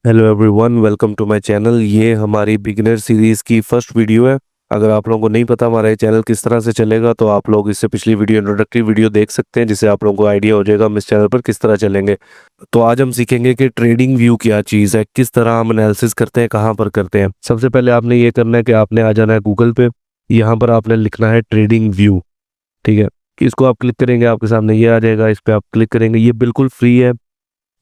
Hello everyone, welcome to my channel. ये हमारी beginner series की फर्स्ट वीडियो है। अगर आप लोगों को नहीं पता हमारा ये चैनल किस तरह से चलेगा तो आप लोग इससे पिछली वीडियो इंट्रोडक्टरी वीडियो देख सकते हैं, जिससे आप लोगों को आइडिया हो जाएगा हम इस चैनल पर किस तरह चलेंगे। तो आज हम सीखेंगे कि ट्रेडिंग व्यू क्या चीज़ है, किस तरह हम एनालिसिस करते हैं, कहाँ पर करते हैं। सबसे पहले आपने ये करना है कि आपने आ जाना है गूगल पे। यहाँ पर आपने लिखना है ट्रेडिंग व्यू। ठीक है, इसको आप क्लिक करेंगे, आपके सामने ये आ जाएगा। इस पर आप क्लिक करेंगे, ये बिल्कुल फ्री है,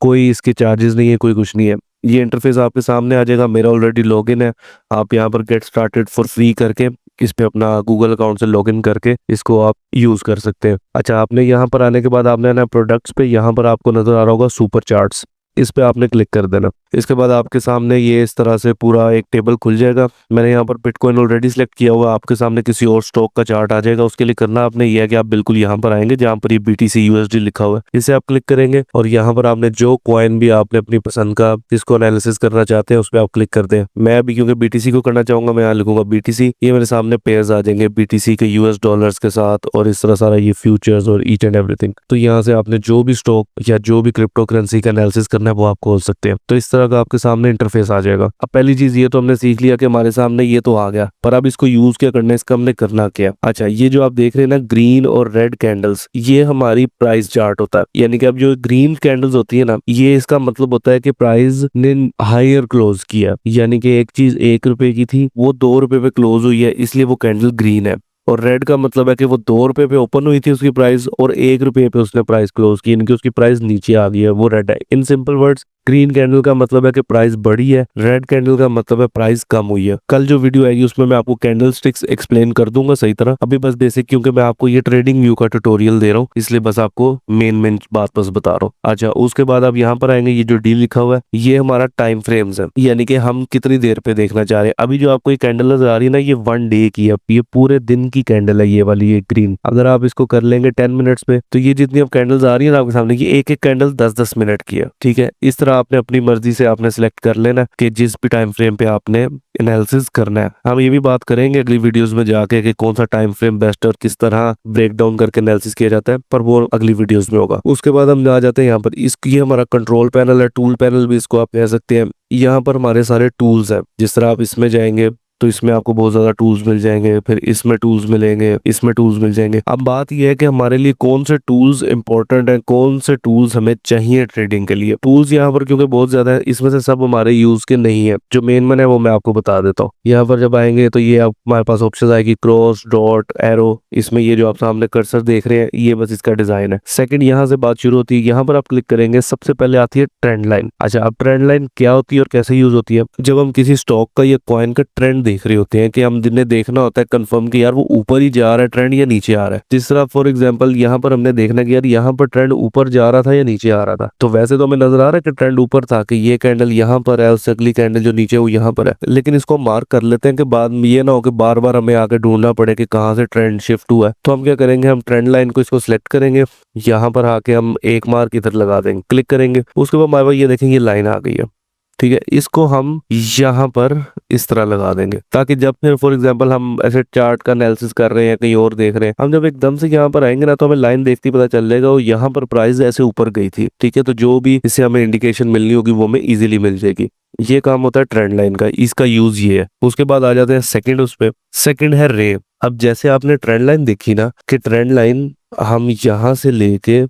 कोई इसके चार्जेस नहीं है, कोई कुछ नहीं है। ये इंटरफेस आपके सामने आ जाएगा। मेरा ऑलरेडी लॉगिन है। आप यहाँ पर गेट स्टार्टेड फॉर फ्री करके इस पे अपना गूगल अकाउंट से लॉगिन करके इसको आप यूज कर सकते हैं। अच्छा, आपने यहाँ पर आने के बाद आपने आना प्रोडक्ट्स पे। यहाँ पर आपको नजर आ रहा होगा सुपर चार्ट्स, इस पे आपने क्लिक कर देना। इसके बाद आपके सामने ये इस तरह से पूरा एक टेबल खुल जाएगा। मैंने यहाँ पर बिटकॉइन ऑलरेडी सिलेक्ट किया हुआ। आपके सामने किसी और स्टॉक का चार्ट आ जाएगा। उसके लिए करना आपने ये है कि आप बिल्कुल यहाँ पर आएंगे जहाँ पर ये BTC USD लिखा हुआ है, इसे आप क्लिक करेंगे और यहाँ पर आपने जो कॉइन भी आपने अपनी पसंद का जिसको एनालिसिस करना चाहते हैं उस पर आप क्लिक कर दें। मैं अभी क्योंकि BTC को करना चाहूंगा, मैं यहाँ लिखूंगा BTC। ये मेरे सामने पेयर्स आ जाएंगे BTC के US डॉलर्स के साथ, और इस तरह सारा ये फ्यूचर्स और ईच एंड एवरीथिंग। तो यहाँ से आपने जो भी स्टॉक या जो भी क्रिप्टो करेंसी का एनालिसिस करना है वो आप खोल सकते हैं। तो इस तरह का आपके सामने इंटरफेस आ जाएगा। अब पहली चीज ये तो हमने सीख लिया कि हमारे सामने ये तो आ गया, पर अब इसको यूज क्या करना है, इसका हमने करना क्या। अच्छा, ये जो आप देख रहे हैं ना ग्रीन और रेड कैंडल्स, ये हमारी प्राइस चार्ट होता है। यानी कि अब जो ग्रीन कैंडल्स होती है ना, ये इसका मतलब होता है कि प्राइस ने हायर क्लोज किया। यानी कि एक चीज 1 रुपए की थी, वो 2 रुपए पे क्लोज हुई है, इसलिए वो कैंडल ग्रीन है। और रेड का मतलब है कि वो 2 रुपए पे ओपन हुई थी उसकी प्राइस, और 1 रुपए पे उसने प्राइस क्लोज की, यानी कि उसकी प्राइस नीचे आ गई है, वो रेड है। In simple words, green candle का मतलब है कि प्राइस बढ़ी है, रेड कैंडल का मतलब है प्राइस कम हुई है। कल जो वीडियो आएगी उसमें मैं आपको कैंडल स्टिक्स एक्सप्लेन कर दूंगा सही तरह। अभी बस बेसिक, क्योंकि मैं आपको ये ट्रेडिंग व्यू का ट्यूटोरियल दे रहा हूँ, इसलिए बस आपको मेन बात बस बता रहा हूँ। अच्छा, उसके बाद आप यहाँ पर आएंगे, ये जो डी लिखा हुआ है ये हमारा टाइम फ्रेम्स है, यानी कि हम कितनी देर पे देखना चाह रहे हैं। अभी जो आपको ये कैंडल नजर आ रही है ना, ये 1 डे की है, ये पूरे दिन की कैंडल है ये वाली, ये ग्रीन। अगर आप इसको कर लेंगे 10 मिनट्स पे, तो ये जितनी अब कैंडल्स आ रही है ना आपके सामने, ये एक एक कैंडल 10-10 मिनट की है। ठीक है, इस तरह आपने अपनी मर्जी से आपने सिलेक्ट कर लेना कि जिस भी टाइम फ्रेम पे आपने एनालिसिस करना है। हम ये भी बात करेंगे अगली वीडियोस में जाके कि कौन सा टाइम फ्रेम बेस्ट है और किस तरह ब्रेक डाउन करके एनालिसिस किया जाता है, पर वो अगली वीडियोस में होगा। उसके बाद हम आ जाते हैं यहाँ पर, इसकी हमारा कंट्रोल पैनल है, टूल पैनल भी इसको आप कह सकते हैं। यहाँ पर हमारे सारे टूल्स हैं। जिस तरह आप इसमें जाएंगे तो इसमें आपको बहुत ज्यादा टूल्स मिल जाएंगे, फिर इसमें टूल्स मिलेंगे, इसमें टूल्स मिल जाएंगे। अब बात यह है कि हमारे लिए कौन से टूल्स इंपॉर्टेंट हैं, कौन से टूल्स हमें चाहिए ट्रेडिंग के लिए। टूल्स यहाँ पर क्योंकि बहुत ज्यादा है, इसमें से सब हमारे यूज के नहीं है। जो मेन है वो मैं आपको बता देता हूँ। यहाँ पर जब आएंगे तो ये हमारे पास ऑप्शन आएगी क्रॉस, डॉट, एरो। इसमें ये जो आप सामने कर्सर देख रहे हैं ये बस इसका डिजाइन है। सेकंड, यहाँ से बात शुरू होती है। यहाँ पर आप क्लिक करेंगे, सबसे पहले आती है ट्रेंड लाइन। अच्छा, अब ट्रेंड लाइन क्या होती है और कैसे यूज होती है। जब हम किसी स्टॉक का या कॉइन का ट्रेंड देख रहे होते हैं कि हम जिन्हें देखना होता है कंफर्म कि यार वो ऊपर ही जा रहा है ट्रेंड या नीचे आ रहा है। जिस तरह फॉर एग्जांपल यहाँ पर हमने देखना कि यार यहाँ पर ट्रेंड ऊपर जा रहा था या नीचे आ रहा था। तो वैसे तो हमें नजर आ रहा है कि ट्रेंड ऊपर था, कि ये कैंडल यहाँ पर है, उससे अगली कैंडल जो नीचे वो यहाँ पर है। लेकिन इसको मार्क कर लेते हैं कि बाद में ये ना हो कि बार बार हमें आके ढूंढना पड़े कि कहाँ से ट्रेंड शिफ्ट हुआ है। तो हम क्या करेंगे, हम ट्रेंड लाइन को इसको सिलेक्ट करेंगे, यहाँ पर आके हम एक मार्क इधर लगा देंगे, क्लिक करेंगे। उसके बाद हमारे पास ये देखेंगे लाइन आ गई है। ठीक है, इसको हम यहाँ पर इस तरह लगा देंगे, ताकि जब फिर फॉर एग्जांपल हम ऐसे चार्ट का एनालिसिस कर रहे हैं, कहीं और देख रहे हैं, हम जब एकदम से यहाँ पर आएंगे ना तो हमें लाइन देखते ही पता चल जाएगा वो यहाँ पर प्राइस ऐसे ऊपर गई थी। ठीक है, तो जो भी इससे हमें इंडिकेशन मिलनी होगी वो हमें इजीली मिल जाएगी। ये काम होता है ट्रेंड लाइन का, इसका यूज ये है। उसके बाद आ जाते हैं सेकंड, उस पे सेकंड है रे। अब जैसे आपने ट्रेंड लाइन देखी ना कि ट्रेंड लाइन हम यहाँ से लेके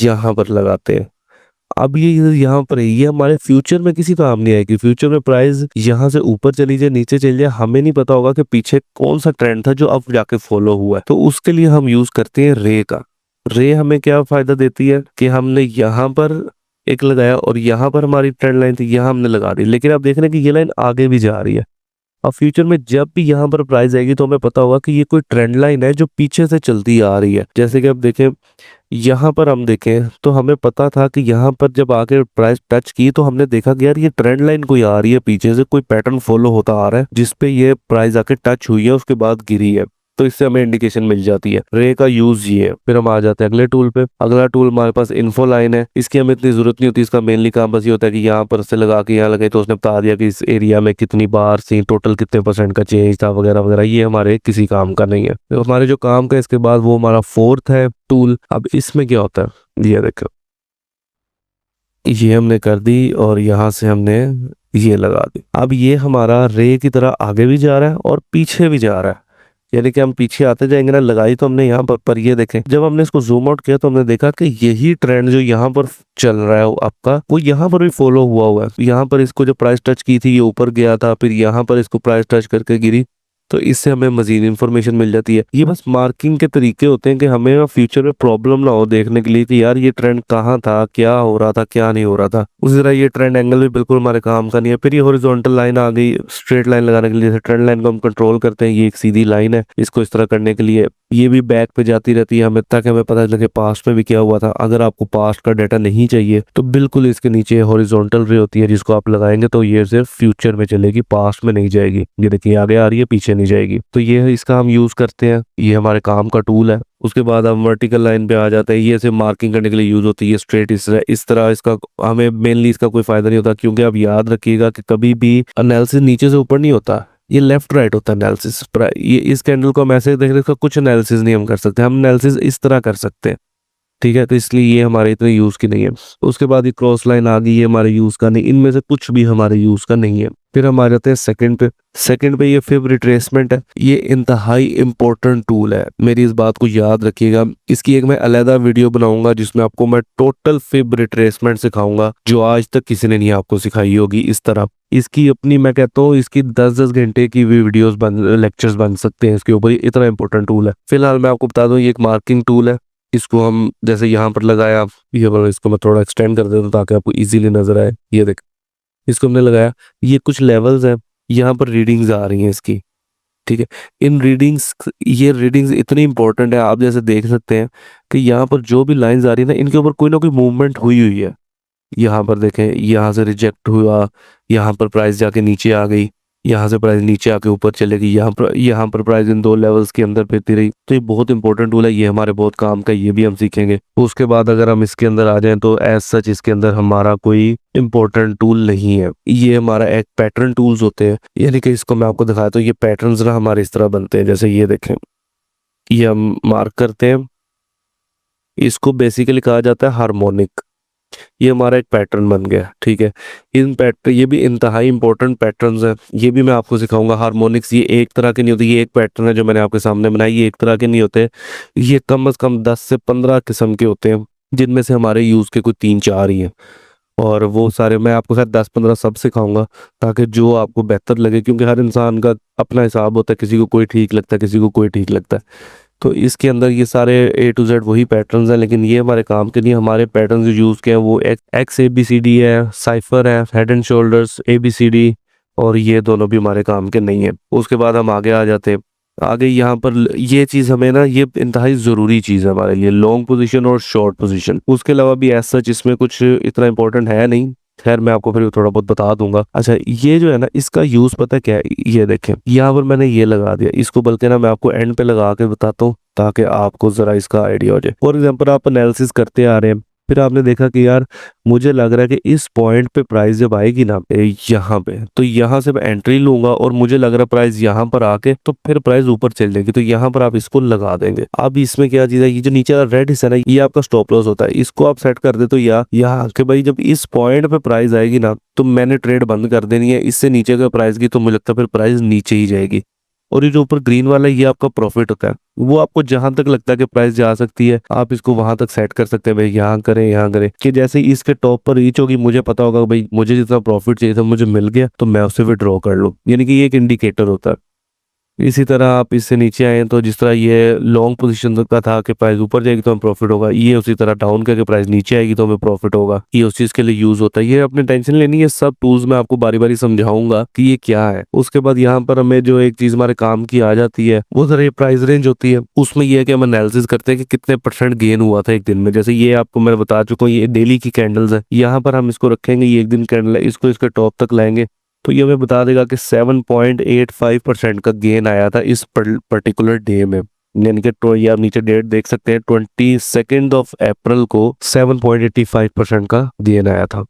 यहाँ पर लगाते हैं। अब ये यहाँ पर है, ये हमारे फ्यूचर में किसी काम नहीं आएगी। फ्यूचर में प्राइस यहाँ से ऊपर चली जाए, नीचे चली जाए, हमें नहीं पता होगा कि पीछे कौन सा ट्रेंड था जो अब जाके फॉलो हुआ है। तो उसके लिए हम यूज करते हैं रे का। रे हमें क्या फायदा देती है कि हमने यहाँ पर एक लगाया और यहाँ पर हमारी ट्रेंड लाइन थी, यहाँ हमने लगा दी, लेकिन आप देख रहे हैं कि ये लाइन आगे भी जा रही है। अब फ्यूचर में जब भी यहाँ पर प्राइस आएगी तो हमें पता होगा कि ये कोई ट्रेंड लाइन है जो पीछे से चलती आ रही है। जैसे कि अब देखें, यहाँ पर हम देखें तो हमें पता था कि यहाँ पर जब आके प्राइस टच की तो हमने देखा कि यार ये ट्रेंड लाइन कोई आ रही है, पीछे से कोई पैटर्न फॉलो होता आ रहा है जिसपे ये प्राइस आके टच हुई है, उसके बाद गिरी है। तो इससे हमें इंडिकेशन मिल जाती है। रे का यूज ये है। फिर हम आ जाते हैं अगले टूल पे। अगला टूल हमारे पास इन्फो लाइन है। इसकी हमें इतनी जरूरत नहीं होती, इसका मेनली काम बस ये होता है कि यहाँ पर से लगा के यहाँ लगाई तो उसने बता दिया कि इस एरिया में कितनी बार सी टोटल कितने % का चेंज था वगैरह वगैरह। ये हमारे किसी काम का नहीं है। तो हमारे जो काम का इसके बाद वो हमारा फोर्थ है टूल। अब इसमें क्या होता है, ये देखो, ये हमने कर दी और यहाँ से हमने ये लगा दी। अब ये हमारा रे की तरह आगे भी जा रहा है और पीछे भी जा रहा है, यानी कि हम पीछे आते जाएंगे ना। लगाई तो हमने यहाँ पर ये देखें, जब हमने इसको जूम आउट किया तो हमने देखा कि यही ट्रेंड जो यहाँ पर चल रहा है आपका, वो यहाँ पर भी फॉलो हुआ है। यहाँ पर इसको जो प्राइस टच की थी ये ऊपर गया था, फिर यहाँ पर इसको प्राइस टच करके गिरी, तो इससे हमें मजीद इन्फॉर्मेशन मिल जाती है। ये बस मार्किंग के तरीके होते हैं कि हमें फ्यूचर में प्रॉब्लम ना हो देखने के लिए कि यार ये ट्रेंड कहाँ था, क्या हो रहा था, क्या नहीं हो रहा था। उसी तरह ये ट्रेंड एंगल भी बिल्कुल हमारे काम का नहीं है। फिर ये हॉरिजॉन्टल लाइन आ गई स्ट्रेट लाइन लगाने के लिए, जैसे ट्रेंड लाइन को हम कंट्रोल करते हैं, ये एक सीधी लाइन है, इसको इस तरह करने के लिए ये भी बैक पे जाती रहती है हमें, ताकि हमें पता लगे पास्ट में भी क्या हुआ था। अगर आपको पास्ट का डाटा नहीं चाहिए तो बिल्कुल इसके नीचे हॉरिजॉन्टल रे होती है, जिसको आप लगाएंगे तो ये सिर्फ फ्यूचर में चलेगी, पास्ट में नहीं जाएगी। ये देखिए आगे आ रही है, पीछे नहीं जाएगी। तो ये इसका हम यूज करते हैं, ये हमारे काम का टूल है। उसके बाद हम वर्टिकल लाइन पे आ जाते हैं, ये सिर्फ मार्किंग करने के लिए यूज होती है। स्ट्रेट इस तरह इसका हमें मेनली इसका कोई फायदा नहीं होता, क्योंकि आप याद रखिएगा कि कभी भी एनालिसिस नीचे से ऊपर नहीं होता, ये लेफ्ट राइट होता है एनालिसिस। ये इस कैंडल को हम ऐसे देख रहे हैं, कुछ एनालिसिस नहीं हम कर सकते, हम एनालिसिस इस तरह कर सकते हैं, ठीक है। तो इसलिए ये हमारे इतने यूज की नहीं है। उसके बाद ये क्रॉस लाइन आ गई, ये हमारे यूज का नहीं, इनमें से कुछ भी हमारे यूज का नहीं है। फिर हम आ जाते हैं सेकंड पे। सेकंड पे ये फिब रिट्रेसमेंट है, ये इंतहाई इंपॉर्टेंट टूल है, मेरी इस बात को याद रखिएगा। इसकी एक मैं अलहदा वीडियो बनाऊंगा जिसमें आपको मैं टोटल फिब रिट्रेसमेंट सिखाऊंगा, जो आज तक किसी ने नहीं आपको सिखाई होगी इस तरह। इसकी अपनी मैं कहता हूँ इसकी 10-10 घंटे की भी वीडियोस लेक्चर्स बन सकते हैं इसके ऊपर, इतना इंपॉर्टेंट टूल है। फिलहाल मैं आपको बता दूं ये एक मार्किंग टूल है। इसको हम जैसे यहाँ पर लगाया, ये पर इसको मैं थोड़ा एक्सटेंड कर देता हूँ ताकि आपको इजीली नजर आए। ये देख, इसको हमने लगाया, ये कुछ लेवल्स हैं, यहाँ पर रीडिंग्स आ रही हैं इसकी, ठीक है। इन रीडिंग्स, ये रीडिंग्स इतनी इंपॉर्टेंट है, आप जैसे देख सकते हैं कि यहाँ पर जो भी लाइंस आ रही है ना, इनके ऊपर कोई ना कोई मूवमेंट हुई हुई है। यहाँ पर देखें, यहाँ से रिजेक्ट हुआ, यहाँ पर प्राइस जाके नीचे आ गई, यहाँ से प्राइस नीचे आके ऊपर चलेगी, यहाँ पर प्राइस इन दो लेवल्स के अंदर फिरती रही। तो ये बहुत इंपॉर्टेंट टूल है, ये हमारे बहुत काम का, ये भी हम सीखेंगे। उसके बाद अगर हम इसके अंदर आ जाएं तो एज सच इसके अंदर हमारा कोई इंपॉर्टेंट टूल नहीं है। ये हमारा एक पैटर्न टूल्स होते हैं, यानी कि इसको मैं आपको दिखाया तो ये पैटर्न्स ना हमारे इस तरह बनते हैं। जैसे ये देखें, ये हम मार्क करते हैं, इसको बेसिकली कहा जाता है हार्मोनिक। ये हमारा एक पैटर्न बन गया, ठीक है। इन पैटर्न, ये भी इंतहाई इंपॉर्टेंट पैटर्न्स हैं, ये भी मैं आपको सिखाऊंगा। हार्मोनिक्स ये एक तरह के नहीं होते, ये एक पैटर्न है जो मैंने आपके सामने बनाई, ये एक तरह के नहीं होते, ये कम से कम 10 से 15 किस्म के होते हैं, जिनमें से हमारे यूज़ के कुछ 3-4 ही हैं। और वो सारे मैं आपको शायद 10-15 सब सिखाऊंगा, ताकि जो आपको बेहतर लगे, क्योंकि हर इंसान का अपना हिसाब होता है, किसी को कोई ठीक लगता है, किसी को कोई ठीक लगता है। तो इसके अंदर ये सारे A to Z वही पैटर्न्स हैं, लेकिन ये हमारे काम के नहीं। हमारे पैटर्न्स जो यूज़ के हैं वो एक्स ABCD है, साइफर है, हेड एंड शोल्डर्स ABCD, और ये दोनों भी हमारे काम के नहीं है। उसके बाद हम आगे आ जाते हैं। आगे यहाँ पर ये चीज़ हमें ना, ये इंतहाई ज़रूरी चीज़ है हमारे लिए, लॉन्ग पोजीशन और शॉर्ट पोजीशन। उसके अलावा भी एज सच इसमें कुछ इतना इंपॉर्टेंट है नहीं, खैर मैं आपको फिर थोड़ा बहुत बता दूंगा। अच्छा, ये जो है ना, इसका यूज पता है क्या है? ये देखें, यहाँ पर मैंने ये लगा दिया, इसको बल्कि ना मैं आपको एंड पे लगा के बताता हूँ ताकि आपको जरा इसका आइडिया हो जाए। फॉर एग्जाम्पल आप एनालिसिस करते आ रहे हैं, फिर आपने देखा कि यार मुझे लग रहा है कि इस पॉइंट पे प्राइस जब आएगी ना यहाँ पे, तो यहाँ से मैं एंट्री लूंगा, और मुझे लग रहा है प्राइस यहाँ पर आके तो फिर प्राइस ऊपर चल जाएगी, तो यहाँ पर आप इसको लगा देंगे। अब इसमें क्या चीज है, ये जो नीचे वाला रेड हिस्सा है ना, ये आपका स्टॉप लॉस होता है, इसको आप सेट कर दे तो यहाँ के भाई जब इस पॉइंट पे प्राइस आएगी ना, तो मैंने ट्रेड बंद कर देनी है। इससे नीचे का प्राइस की तो मुझे लगता है फिर प्राइस नीचे ही जाएगी। और ये जो ऊपर ग्रीन वाला है, ये आपका प्रॉफिट होता है। वो आपको जहां तक लगता है कि प्राइस जा सकती है, आप इसको वहां तक सेट कर सकते हैं, भाई यहाँ करें, यहाँ करें, कि जैसे ही इसके टॉप पर रीच होगी, मुझे पता होगा भाई मुझे जितना प्रॉफिट चाहिए था मुझे मिल गया, तो मैं उससे विड्रॉ कर लूँ, यानी कि ये एक इंडिकेटर होता है। इसी तरह आप इससे नीचे आए तो जिस तरह ये लॉन्ग पोजीशन तक का था कि प्राइस ऊपर जाएगी तो हमें प्रॉफिट होगा, ये उसी तरह डाउन करके प्राइस नीचे आएगी तो हमें प्रॉफिट होगा। ये उस चीज के लिए यूज होता है। ये अपनी टेंशन लेनी है, सब टूल्स मैं आपको बारी बारी समझाऊंगा कि ये क्या है। उसके बाद यहाँ पर हमें जो एक चीज हमारे काम की आ जाती है, वो जरा ये प्राइस रेंज होती है। उसमें यह है कि हम एनालिसिस करते हैं कि कितने परसेंट गेन हुआ था एक दिन में। जैसे ये आपको मैं बता चुका हूँ, ये डेली की कैंडल्स है, यहाँ पर हम इसको रखेंगे, ये एक दिन कैंडल है, इसको इसके टॉप तक लाएंगे तो ये हमें बता देगा कि 7.85% का गेन आया था इस पर्टिकुलर डे में। यानी कि ये आप नीचे डेट देख सकते हैं, 22 अप्रैल को 7.85% का गेन आया था।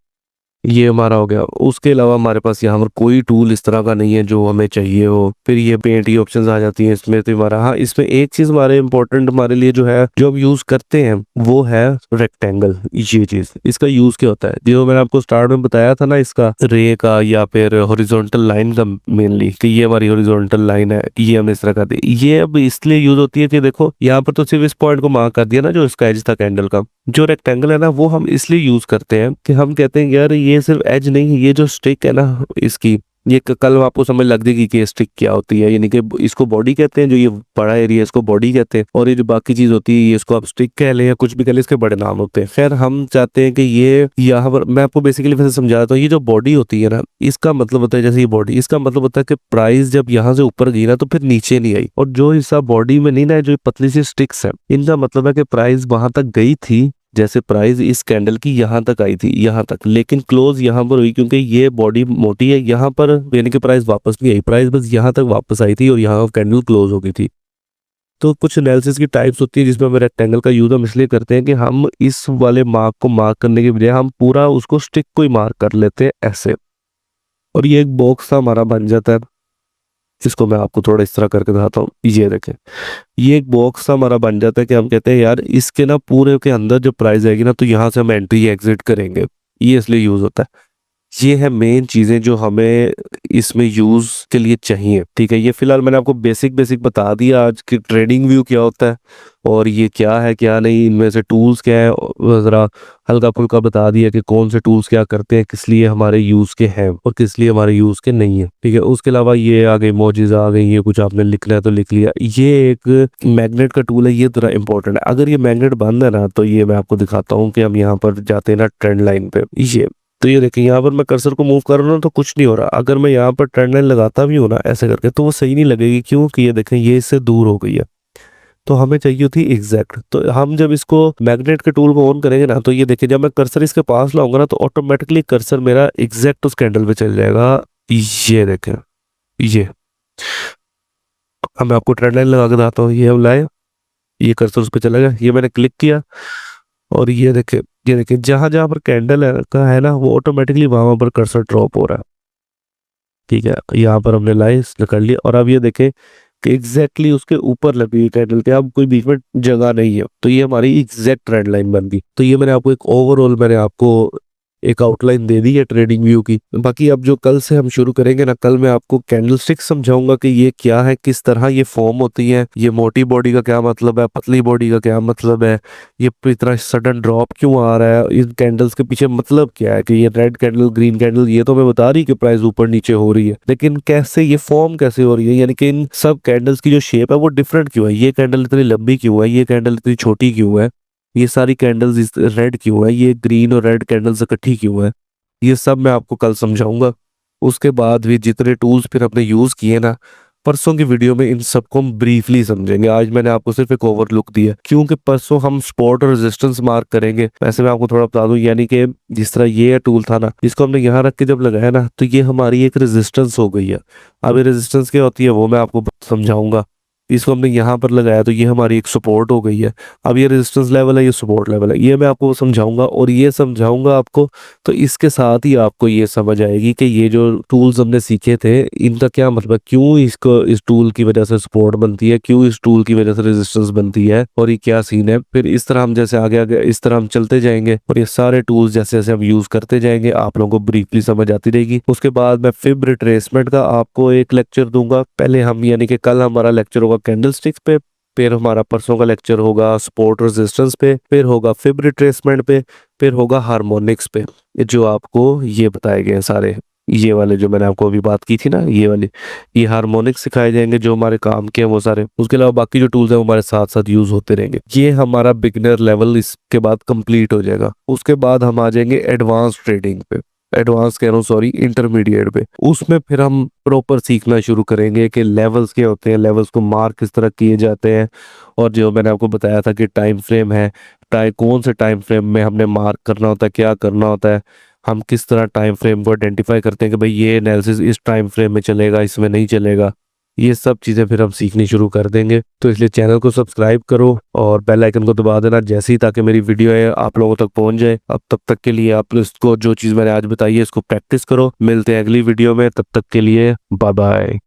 ये हमारा हो गया। उसके अलावा हमारे पास यहाँ पर कोई टूल इस तरह का नहीं है जो हमें चाहिए हो। फिर ये पेंट की ऑप्शंस आ जाती हैं इसमें। तो हमारा, हाँ, इसमें एक चीज हमारे इंपॉर्टेंट हमारे लिए जो है, जो हम यूज करते हैं, वो है रेक्टेंगल। ये चीज, इसका यूज क्या होता है, जो मैंने आपको स्टार्ट में बताया था ना, इसका रे का या फिर हॉरिजॉन्टल लाइन का, मेनली कि ये हमारी हॉरिजॉन्टल लाइन है, ये हमने इस तरह कर दी। ये अब इसलिए यूज होती है कि देखो यहाँ पर तो सिर्फ इस पॉइंट को मार्क कर दिया ना, जो इसका एज था कैंडल का। जो रेक्टेंगल है ना, वो हम इसलिए यूज करते हैं कि हम कहते हैं यार ये सिर्फ एज नहीं है, ये जो स्टिक है ना इसकी, ये कल आपको समझ लग जाएगी कि ये स्टिक क्या होती है। यानी कि इसको बॉडी कहते हैं, जो ये बड़ा एरिया इसको बॉडी कहते हैं, और ये जो बाकी चीज होती है ये इसको आप स्टिक कह लें या कुछ भी कह लें, इसके बड़े नाम होते हैं। खैर, हम चाहते हैं कि ये यहाँ पर मैं आपको बेसिकली वैसे समझा देता हूँ। ये जो बॉडी होती है ना, इसका मतलब होता है, जैसे ये बॉडी, इसका मतलब होता है कि प्राइस जब यहाँ से ऊपर गई ना तो फिर नीचे नहीं आई। और जो हिस्सा बॉडी में नहीं ना, जो पतली सी स्टिक्स है, इनका मतलब है कि प्राइस वहां तक गई थी। जैसे प्राइस इस कैंडल की यहाँ तक आई थी, यहाँ तक, लेकिन क्लोज यहाँ पर हुई क्योंकि ये बॉडी मोटी है यहाँ पर, यानी कि प्राइस वापस नहीं आई। प्राइस बस यहाँ तक वापस आई थी और यहाँ कैंडल क्लोज हो गई थी। तो कुछ एनालिसिस की टाइप्स होती है जिसमें हम रेक्टेंगल का यूज हम इसलिए करते हैं कि हम इस वाले मार्क को मार्क करने के बजाय हम पूरा उसको स्टिक को ही मार्क कर लेते हैं ऐसे। और ये एक बॉक्स सा हमारा बन जाता है। इसको मैं आपको थोड़ा इस तरह करके दिखाता हूँ। ये देखें, ये एक बॉक्स सा हमारा बन जाता है कि हम कहते हैं यार इसके ना पूरे के अंदर जो प्राइस आएगी ना, तो यहाँ से हम एंट्री एग्जिट करेंगे। ये इसलिए यूज होता है। ये है मेन चीजें जो हमें इसमें यूज के लिए चाहिए। ठीक है, ये फिलहाल मैंने आपको बेसिक बेसिक बता दिया आज कि ट्रेडिंग व्यू क्या होता है और ये क्या है क्या नहीं, इनमें से टूल्स क्या है, और जरा हल्का फुल्का बता दिया कि कौन से टूल्स क्या करते हैं, किस लिए हमारे यूज के हैं और किस लिए हमारे यूज के नहीं है। ठीक है, उसके अलावा ये आ गई इमोजीज आ गई, ये कुछ आपने लिखना है तो लिख लिया। ये एक मैग्नेट का टूल है, ये थोड़ा इंपॉर्टेंट है। अगर ये मैग्नेट बंद है ना, तो ये मैं आपको दिखाता हूँ कि हम यहाँ पर जाते हैं ना ट्रेंड लाइन पे। ये तो ये देखिए, यहाँ पर मैं कर्सर को मूव कर रहा हूँ ना तो कुछ नहीं हो रहा। अगर मैं यहाँ पर ट्रेंड लाइन लगाता भी हूँ ना ऐसे करके, तो वो सही नहीं लगेगी। क्यों? कि ये देखें, ये इससे दूर हो गई है। तो हमें चाहिए थी एग्जैक्ट। तो हम जब इसको मैग्नेट के टूल को ऑन करेंगे ना, तो ये देखिए, जब मैं कर्सर इसके पास लाऊंगा ना, तो ऑटोमेटिकली कर्सर मेरा एग्जैक्ट उस कैंडल पे चल जाएगा। ये देखें, ये अब मैं आपको ट्रेंड लाइन लगा के बताता हूँ। ये हम लाए, ये कर्सर उस पर चला गया, ये मैंने क्लिक किया और ये देखे, ये देखे, जहां जहां पर कैंडल है का है ना, वो ऑटोमेटिकली वहां पर कर्सर ड्रॉप हो रहा है। ठीक है, यहाँ पर हमने लाइस कर लिया और अब ये देखें कि एग्जैक्टली उसके ऊपर लगी हुई कैंडल के, अब कोई बीच में जगह नहीं है। तो ये हमारी एग्जैक्ट ट्रेंड लाइन बन गई। तो ये मैंने आपको एक ओवरऑल, मैंने आपको एक आउटलाइन दे दी है ट्रेडिंग व्यू की। बाकी अब जो कल से हम शुरू करेंगे ना, कल मैं आपको कैंडलस्टिक समझाऊंगा कि ये क्या है, किस तरह ये फॉर्म होती है, ये मोटी बॉडी का क्या मतलब है, पतली बॉडी का क्या मतलब है, ये इतना सडन ड्रॉप क्यों आ रहा है, इन कैंडल्स के पीछे मतलब क्या है, कि ये रेड कैंडल ग्रीन कैंडल ये तो मैं बता रही कि प्राइस ऊपर नीचे हो रही है, लेकिन कैसे ये फॉर्म कैसे हो रही है, यानी कि इन सब कैंडल्स की जो शेप है वो डिफरेंट क्यों है, ये कैंडल इतनी लंबी क्यों है, ये कैंडल इतनी छोटी क्यों है, ये सारी कैंडल्स रेड क्यों है, ये ग्रीन और रेड कैंडल्स इकट्ठी क्यों है, ये सब मैं आपको कल समझाऊंगा। उसके बाद भी जितने टूल्स फिर हमने यूज किए ना, परसों की वीडियो में इन सबको हम ब्रीफली समझेंगे। आज मैंने आपको सिर्फ एक ओवरलुक दिया क्योंकि परसों हम सपोर्ट और रेजिस्टेंस मार्क करेंगे। वैसे मैं आपको थोड़ा बता दूं, यानी कि जिस तरह ये टूल था ना, इसको हमने यहाँ रख के जब लगाया ना, तो ये हमारी एक रेजिस्टेंस हो गई है। अब ये रेजिस्टेंस क्या होती है वो मैं आपको समझाऊंगा। इसको हमने यहाँ पर लगाया तो ये हमारी एक सपोर्ट हो गई है। अब ये रेजिस्टेंस लेवल है, ये सपोर्ट लेवल है, ये मैं आपको समझाऊंगा और ये समझाऊंगा आपको। तो इसके साथ ही आपको ये समझ आएगी कि ये जो टूल्स हमने सीखे थे इनका क्या मतलब है, क्यों इसको इस टूल की वजह से सपोर्ट बनती है, क्यों इस टूल की वजह से रेजिस्टेंस बनती है और ये क्या सीन है। फिर इस तरह हम जैसे आगे आगे इस तरह हम चलते जाएंगे और ये सारे टूल्स जैसे जैसे हम यूज करते जाएंगे आप लोगों को ब्रीफली समझ आती रहेगी। उसके बाद मैं फिब रिट्रेसमेंट का आपको एक लेक्चर दूंगा। पहले हम, यानी कि कल हमारा लेक्चर होगा कैंडलस्टिक्स पे, फिर हमारा परसों का लेक्चर होगा सपोर्ट रेजिस्टेंस पे, फिर होगा फिब रिट्रेसमेंट पे, फिर होगा हार्मोनिक्स पे, जो आपको ये बताए गए हैं सारे, ये वाले जो मैंने आपको अभी बात की थी ना, ये वाले, ये हार्मोनिक्स सिखाए जाएंगे जो हमारे काम के हैं वो सारे। उसके अलावा बाकी जो टूल्स हैं वो हमारे साथ साथ यूज होते रहेंगे। ये हमारा बिगिनर लेवल इसके बाद कंप्लीट हो जाएगा। उसके बाद हम आ जाएंगे एडवांस ट्रेडिंग पे, एडवांस कह रहा हूँ सॉरी, इंटरमीडिएट पे। उसमें फिर हम प्रॉपर सीखना शुरू करेंगे कि लेवल्स क्या होते हैं, लेवल्स को मार्क किस तरह किए जाते हैं, और जो मैंने आपको बताया था कि टाइम फ्रेम है, कौन से टाइम फ्रेम में हमने मार्क करना होता है, क्या करना होता है, हम किस तरह टाइम फ्रेम को आइडेंटिफाई करते हैं कि भाई ये एनालिसिस इस टाइम फ्रेम में चलेगा, इसमें नहीं चलेगा। ये सब चीज़ें फिर हम सीखनी शुरू कर देंगे। तो इसलिए चैनल को सब्सक्राइब करो और बेल आइकन को दबा देना जैसे ही, ताकि मेरी वीडियो है आप लोगों तक पहुंच जाए। अब तब तक के लिए आप इसको, जो चीज़ मैंने आज बताई है, इसको प्रैक्टिस करो। मिलते हैं अगली वीडियो में, तब तक के लिए बाय बाय।